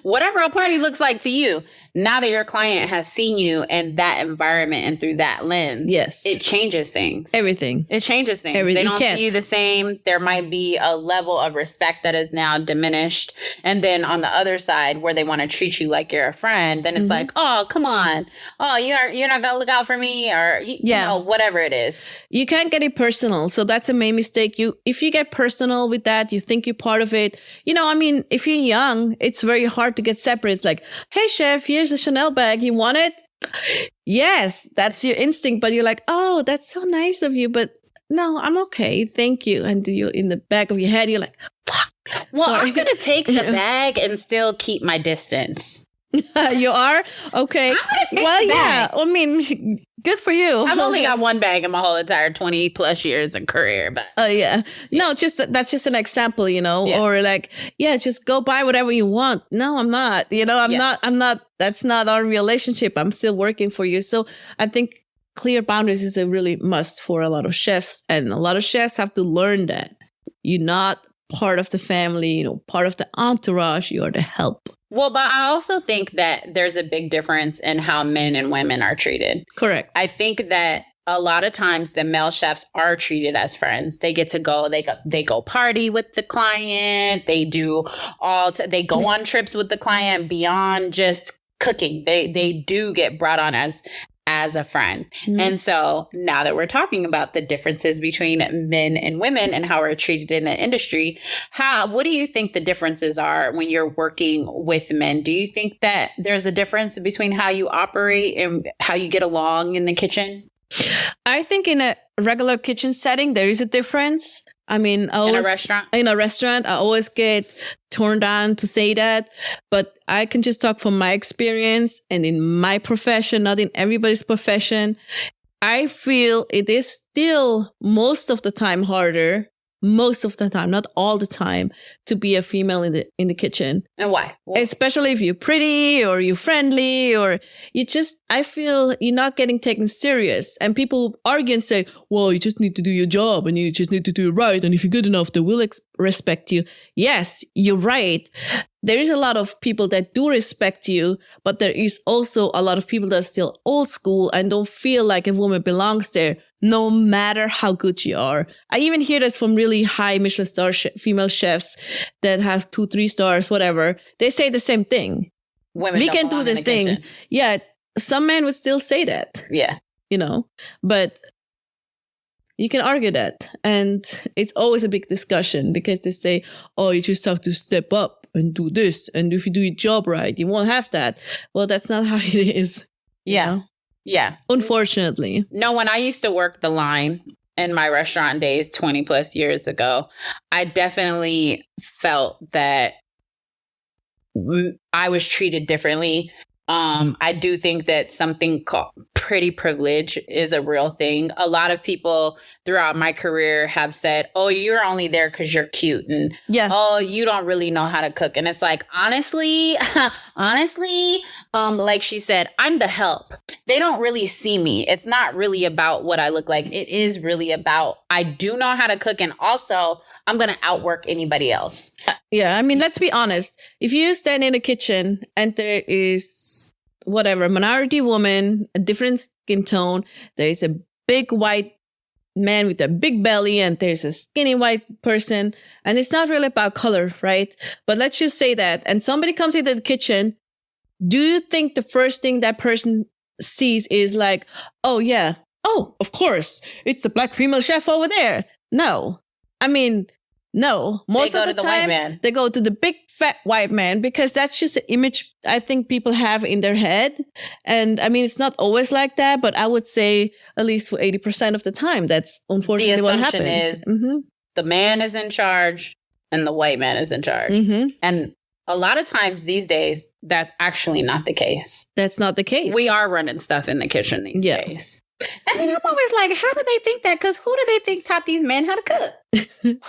[SPEAKER 1] whatever a party looks like to you. Now that your client has seen you in that environment and through that lens, it changes things.
[SPEAKER 2] Everything.
[SPEAKER 1] It changes things. They don't see you the same. There might be a level of respect that is now diminished. And then on the other side, where they want to treat you like you're a friend, then it's like, oh, come on. Oh, you're not going to look out for me, or you know, whatever it is.
[SPEAKER 2] You can't get it personal. So that's a main mistake. If you get personal with that, you think you're part of it. You know, I mean, if you're young, it's very hard to get separate. It's like, hey, chef, here's a Chanel bag. You want it? Yes, that's your instinct. But you're like, oh, that's so nice of you. But no, I'm okay. Thank you. And you in the back of your head, you're like, fuck.
[SPEAKER 1] Well, I'm going to take the bag and still keep my distance.
[SPEAKER 2] You are? Okay.
[SPEAKER 1] I'm gonna take the bag.
[SPEAKER 2] I mean, good for you.
[SPEAKER 1] I've only got one bag in my whole entire 20 plus years in career, but
[SPEAKER 2] no, that's just an example, you know, or like, just go buy whatever you want. No, I'm not, you know, I'm not, that's not our relationship. I'm still working for you. So I think clear boundaries is a really must for a lot of chefs, and a lot of chefs have to learn that you're not part of the family, you know, part of the entourage, you are the help.
[SPEAKER 1] Well, but I also think that there's a big difference in how men and women are treated.
[SPEAKER 2] Correct.
[SPEAKER 1] I think that a lot of times the male chefs are treated as friends. They get to go, they go party with the client. They do they go on trips with the client beyond just cooking. They do get brought on as a friend. And so now that we're talking about the differences between men and women and how we're treated in the industry, what do you think the differences are when you're working with men? Do you think that there's a difference between how you operate and how you get along in the kitchen?
[SPEAKER 2] I think in a regular kitchen setting, there is a difference. I mean, in a restaurant, I always get torn down to say that, but I can just talk from my experience and in my profession, not in everybody's profession. I feel it is still most of the time harder, not all the time, to be a female in the kitchen.
[SPEAKER 1] And why?
[SPEAKER 2] Especially if you're pretty or you're friendly, or I feel you're not getting taken serious. And people argue and say, well, you just need to do your job and you just need to do it right. And if you're good enough, they will respect you. Yes, you're right. There is a lot of people that do respect you, but there is also a lot of people that are still old school and don't feel like a woman belongs there, no matter how good you are. I even hear this from really high Michelin star female chefs that have 2-3 stars, whatever. They say the same thing. We can do this thing. Kitchen. Yeah, some men would still say that.
[SPEAKER 1] Yeah.
[SPEAKER 2] You know, but you can argue that. And it's always a big discussion because they say, oh, you just have to step up and do this. And if you do your job right, you won't have that. Well, that's not how it is.
[SPEAKER 1] Yeah.
[SPEAKER 2] You know?
[SPEAKER 1] Yeah.
[SPEAKER 2] Unfortunately.
[SPEAKER 1] No, when I used to work the line in my restaurant days 20 plus years ago, I definitely felt that I was treated differently. I do think that something called pretty privilege is a real thing. A lot of people throughout my career have said, oh, you're only there because you're cute. And oh, you don't really know how to cook. And it's like, honestly, like she said, I'm the help. They don't really see me. It's not really about what I look like. It is really about I do know how to cook. And also, I'm going to outwork anybody else.
[SPEAKER 2] Yeah. I mean, let's be honest. If you stand in a kitchen and there is whatever, minority woman, a different skin tone, there's a big white man with a big belly and there's a skinny white person, and it's not really about color, right? But let's just say that, and somebody comes into the kitchen, do you think the first thing that person sees is like, oh yeah, oh, of course, it's the black female chef over there? No. I mean, no. Most of the time, they go to the big fat white man because that's just an image I think people have in their head. And I mean, it's not always like that, but I would say at least for 80% of the time, that's unfortunately what happens.
[SPEAKER 1] The assumption is the man is in charge and the white man is in charge. And a lot of times these days, that's actually not the case.
[SPEAKER 2] That's not the case.
[SPEAKER 1] We are running stuff in the kitchen these days. And then I'm always like, how do they think that? Because who do they think taught these men how to cook?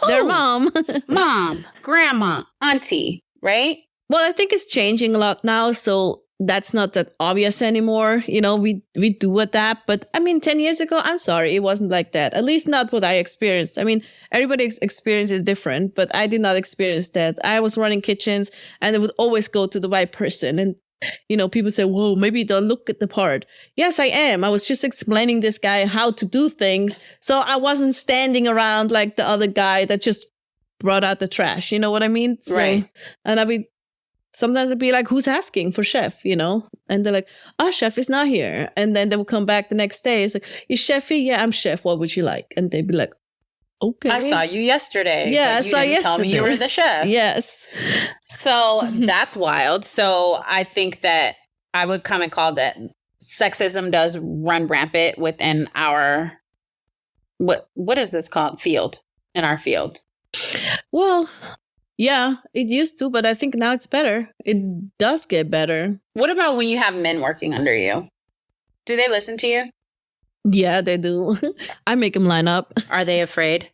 [SPEAKER 2] Their mom.
[SPEAKER 1] Mom, grandma, auntie, right?
[SPEAKER 2] Well, I think it's changing a lot now. So that's not that obvious anymore. You know, we do adapt. But I mean, 10 years ago, I'm sorry, it wasn't like that. At least not what I experienced. I mean, everybody's experience is different, but I did not experience that. I was running kitchens and they would always go to the white person. And you know, people say, whoa, maybe you don't look at the part. Yes, I am. I was just explaining this guy how to do things. So I wasn't standing around like the other guy that just brought out the trash. You know what I mean? So,
[SPEAKER 1] right.
[SPEAKER 2] And sometimes I'd be like, who's asking for chef, you know? And they're like, oh, chef is not here. And then they will come back the next day. It's like, is chef here? Yeah, I'm chef. What would you like? And they'd be like, okay.
[SPEAKER 1] I saw you yesterday.
[SPEAKER 2] Yeah, I saw you yesterday.
[SPEAKER 1] Tell me you were the chef.
[SPEAKER 2] Yes.
[SPEAKER 1] So that's wild. So I think that I would kind of call that sexism does run rampant within our, what is this called? Field, in our field.
[SPEAKER 2] Well, yeah, it used to, but I think now it's better. It does get better.
[SPEAKER 1] What about when you have men working under you? Do they listen to you?
[SPEAKER 2] Yeah, they do. I make them line up.
[SPEAKER 1] Are they afraid?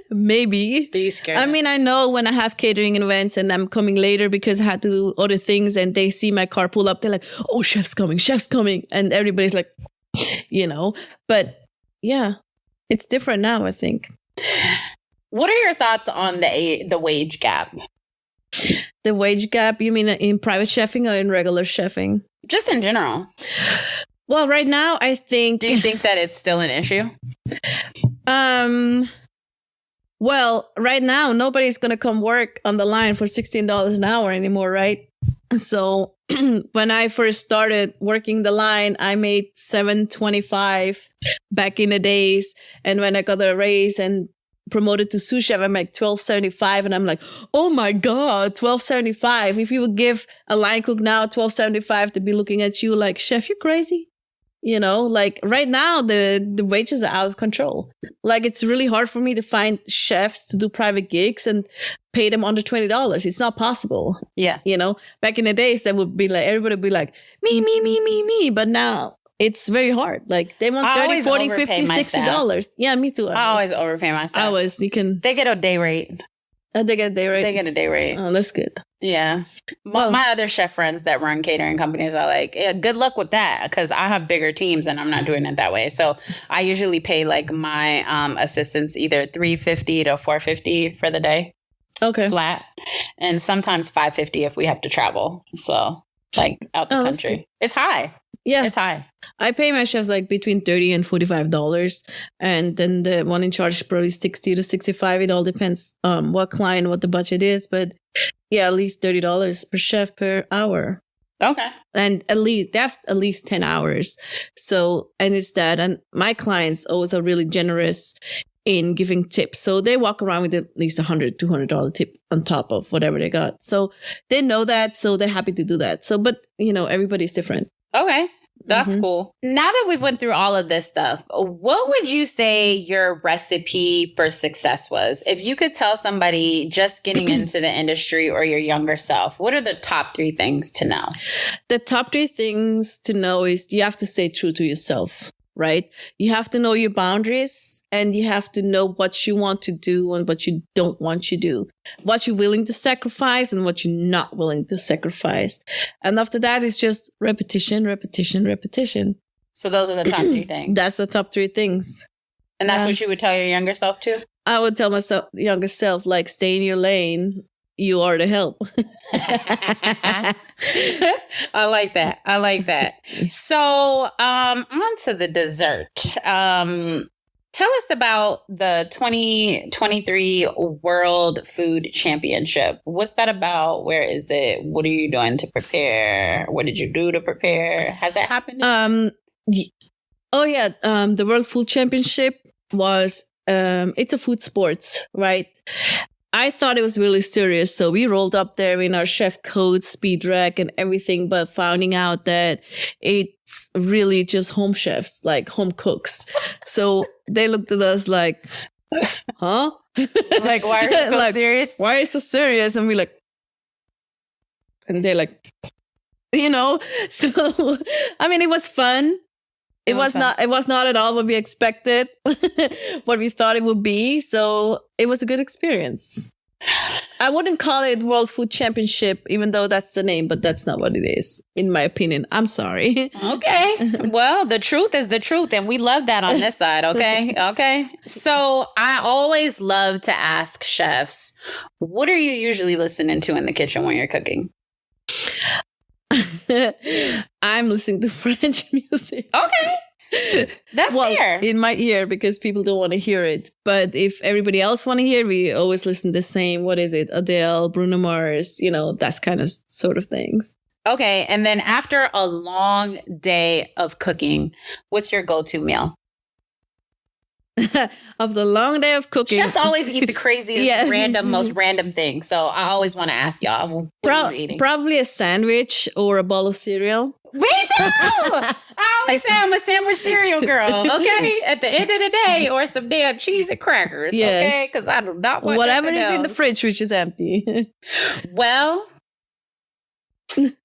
[SPEAKER 2] Maybe.
[SPEAKER 1] Do you scare
[SPEAKER 2] them?
[SPEAKER 1] I
[SPEAKER 2] mean, I know when I have catering events and I'm coming later because I had to do other things and they see my car pull up, they're like, oh, chef's coming. And everybody's like, you know. But yeah, it's different now, I think.
[SPEAKER 1] What are your thoughts on the wage gap?
[SPEAKER 2] The wage gap, you mean in private chefing or in regular chefing?
[SPEAKER 1] Just in general.
[SPEAKER 2] Well, right now, I think...
[SPEAKER 1] Do you think that it's still an issue?
[SPEAKER 2] Well, right now, nobody's going to come work on the line for $16 an hour anymore, right? So when I first started working the line, I made $7.25 back in the days. And when I got a raise and promoted to sous chef, I make $12.75, and I'm like, oh my god, $12.75. If you would give a line cook now $12.75, they'd be looking at you like, chef, you crazy? You know, like right now the wages are out of control. Like it's really hard for me to find chefs to do private gigs and pay them under $20. It's not possible.
[SPEAKER 1] Yeah,
[SPEAKER 2] you know, back in the days that would be like everybody would be like me, but now it's very hard. Like they want $30, $40, $50, $60. Yeah, me too.
[SPEAKER 1] I always overpay myself. They get a day rate.
[SPEAKER 2] They get a day rate.
[SPEAKER 1] They get a day rate.
[SPEAKER 2] Oh, that's good.
[SPEAKER 1] Yeah. Well, my other chef friends that run catering companies are like, yeah, good luck with that, because I have bigger teams and I'm not doing it that way. So I usually pay like my assistants either $350 to $450 for the day. Okay. Flat. And sometimes $550 if we have to travel. So like out the country. It's high.
[SPEAKER 2] Yeah.
[SPEAKER 1] It's high.
[SPEAKER 2] I pay my chefs like between $30 and $45. And then the one in charge is probably $60 to $65. It all depends what client, what the budget is. But yeah, at least $30 per chef per hour.
[SPEAKER 1] Okay.
[SPEAKER 2] And they have at least 10 hours. So, and it's that. And my clients always are really generous in giving tips. So they walk around with at least $100, $200 tip on top of whatever they got. So they know that. So they're happy to do that. So, but you know, everybody's different.
[SPEAKER 1] Okay. That's cool. Now that we've went through all of this stuff, what would you say your recipe for success was? If you could tell somebody just getting into the industry or your younger self, what are the top 3 things to know?
[SPEAKER 2] The top 3 things to know is you have to stay true to yourself, right? You have to know your boundaries and you have to know what you want to do and what you don't want to do, what you're willing to sacrifice and what you're not willing to sacrifice. And after that, it's just repetition, repetition, repetition.
[SPEAKER 1] So those are the top 3 things.
[SPEAKER 2] That's the top 3 things.
[SPEAKER 1] And that's what you would tell your younger self too?
[SPEAKER 2] I would tell myself, younger self, like, stay in your lane. You are the help.
[SPEAKER 1] I like that. I like that. So on to the dessert. Tell us about the 2023 World Food Championship. What's that about? Where is it? What are you doing to prepare? What did you do to prepare? Has that happened?
[SPEAKER 2] The World Food Championship was, it's a food sports, right? I thought it was really serious. So we rolled up there in our chef coat, speed rack and everything, but finding out that it's really just home chefs, like home cooks. So they looked at us like, huh?
[SPEAKER 1] Like, why are you so serious?
[SPEAKER 2] Why are you so serious? And we're like, and they're like, so, I mean, it was fun. It was not at all what we expected, what we thought it would be. So it was a good experience. I wouldn't call it World Food Championship, even though that's the name, but that's not what it is, in my opinion. I'm sorry.
[SPEAKER 1] Okay. Well, the truth is the truth, and we love that on this side, okay? Okay. So I always love to ask chefs, what are you usually listening to in the kitchen when you're cooking?
[SPEAKER 2] I'm listening to French music.
[SPEAKER 1] Okay. That's fair.
[SPEAKER 2] In my ear, because people don't want to hear it. But if everybody else want to hear, we always listen the same. What is it? Adele, Bruno Mars, that's kind of sort of things.
[SPEAKER 1] Okay. And then after a long day of cooking, what's your go-to meal?
[SPEAKER 2] Of the long day of cooking.
[SPEAKER 1] Chefs always eat the craziest, most random thing. So I always want to ask y'all, what are you eating?
[SPEAKER 2] Probably a sandwich or a bowl of cereal.
[SPEAKER 1] Me too! I always say I'm a sandwich cereal girl, okay? At the end of the day, or some damn cheese and crackers, okay? Because I do not want
[SPEAKER 2] whatever is
[SPEAKER 1] else
[SPEAKER 2] in the fridge, which is empty.
[SPEAKER 1] Well,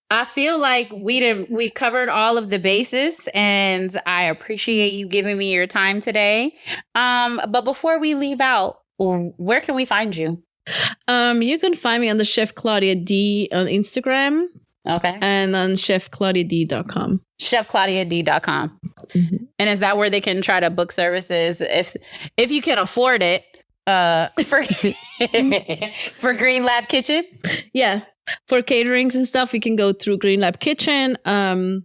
[SPEAKER 1] I feel like we covered all of the bases, and I appreciate you giving me your time today. But before we leave out, where can we find you?
[SPEAKER 2] You can find me on the Chef Claudia D on Instagram.
[SPEAKER 1] Okay.
[SPEAKER 2] And on chefclaudiad.com.
[SPEAKER 1] Chefclaudiad.com. Mm-hmm. And is that where they can try to book services if you can afford it for Green Lab Kitchen?
[SPEAKER 2] Yeah. For caterings and stuff, we can go through Green Lab Kitchen. I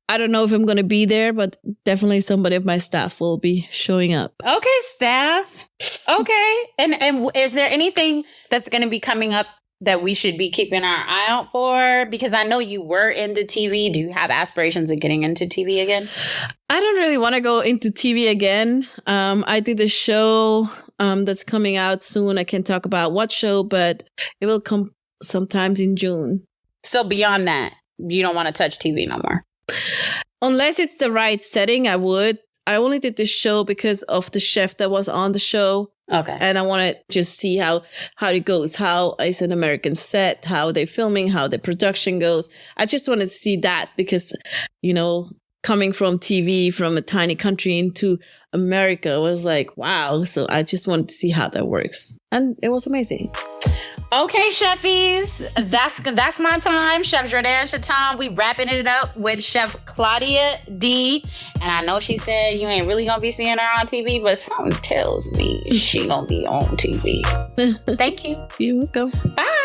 [SPEAKER 2] don't know if I'm going to be there, but definitely somebody of my staff will be showing up.
[SPEAKER 1] Okay, staff. Okay. And is there anything that's going to be coming up that we should be keeping our eye out for? Because I know you were into TV. Do you have aspirations of getting into TV again?
[SPEAKER 2] I don't really want to go into TV again. I did a show that's coming out soon. I can't talk about what show, but it will come sometimes in June.
[SPEAKER 1] So beyond that, you don't want to touch TV no more?
[SPEAKER 2] Unless it's the right setting, I would. I only did this show because of the chef that was on the show.
[SPEAKER 1] Okay.
[SPEAKER 2] And I want to just see how it goes, how is an American set, how they're filming, how the production goes. I just want to see that because, coming from TV, from a tiny country into America was like, wow. So I just wanted to see how that works. And it was amazing.
[SPEAKER 1] Okay, chefies, that's my time. Chef Jourdan-Cha'Taun. We wrapping it up with Chef Claudia D. And I know she said you ain't really gonna be seeing her on TV, but something tells me she gonna be on TV. Thank you.
[SPEAKER 2] You're welcome.
[SPEAKER 1] Bye.